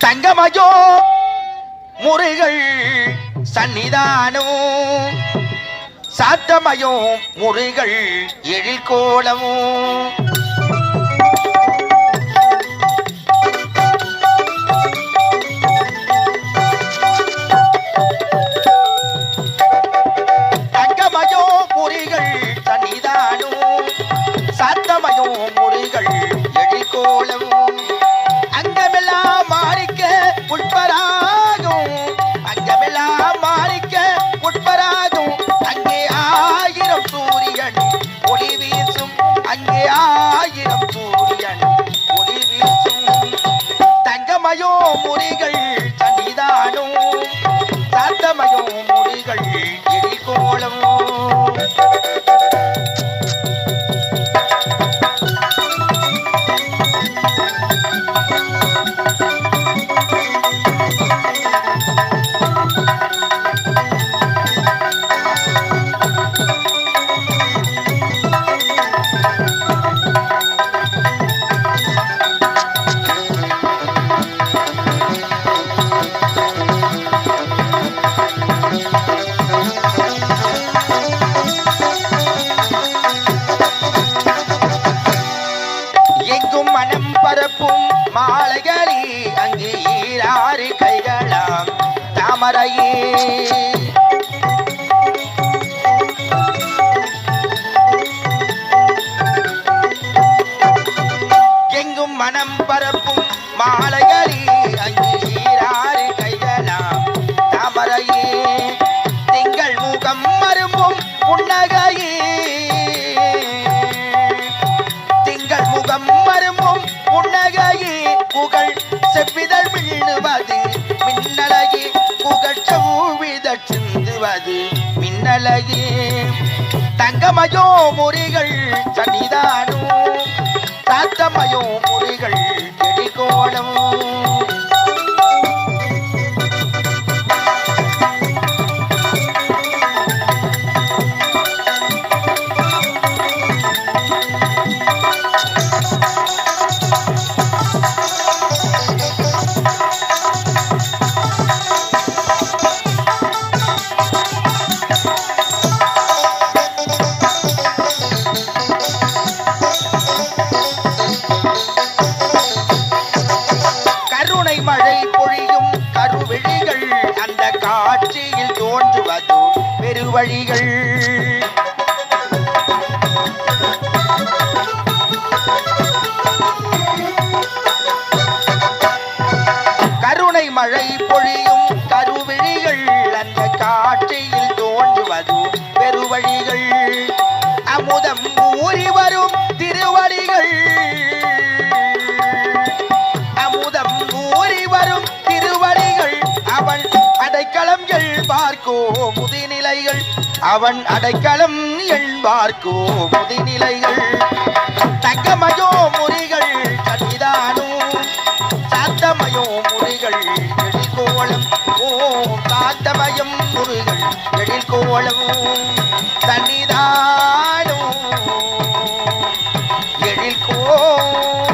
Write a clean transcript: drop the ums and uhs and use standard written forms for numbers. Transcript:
தங்கமயோ முறைகள் சன்னிதானோ சாத்தமயோ முறைகள் எழில் கோலமோ தங்கமயோ முறைகள் சன்னிதானோ சாத்தமயோ முறைகள் எழில் கோலமோ அங்கமெல்லாம் மாறிக்க உட்பராகும் அங்கமெல்லாம் மாறிக்க உட்பராகும் அங்கே ஆயிரம் சூரியன் ஒளி வீசும் அங்கே ஆயிரம் சூரியன் ஒளி வீசும் தங்கமயோ முறிகள் சன்னிதானோ சாத்தமயோ முறிகள் எரிகோளம் மனம் பரப்பும் மாலைகளே அங்கு ஈராறு கைகளாம் தாமரையே எங்கும் மனம் பரப்பும் மாலைகளே அங்கு ஈராறு கைகளாம் தாமரையே திங்கள் முகம் மரும்பும் புன்னகையே திங்கள் முகம் மரும்பும் புன்னகையே புகழ் செவ்விதழ் மின்னுவது மின்னலையே புகழ் செவ்விதழ் சிந்துவது மின்னலையே தங்கமயோ முறிகள் சன்னிதானோ சாத்தமயோ முறிகள் எடிகோளம் மழை பொழியும் கருவிழிகள் அந்த காட்சியில் தோன்றுவது பெருவழிகள் கருணை மழை பொழியும் கருவிழிகள் அந்த காட்சியில் தோன்றுவது பெருவழிகள் அமுதம் ஊறி வரும் திருவடிகள் அமுதம் ஊறி வரும் திருவடிகள் அவன் அடைக்கலம் எழ்பார்க்கோ முதிநிலைகள் அவன் அடைக்கலம் எழ்பார்க்கோ முதிநிலைகள் தங்கமயோ முறிகள் சன்னிதானோ சாத்தமயோ முறிகள் எழில்கோளம் ஓம் சாத்தமயம் முறிகள் எழில்கோளம் சன்னிதானோ எழில்கோளம்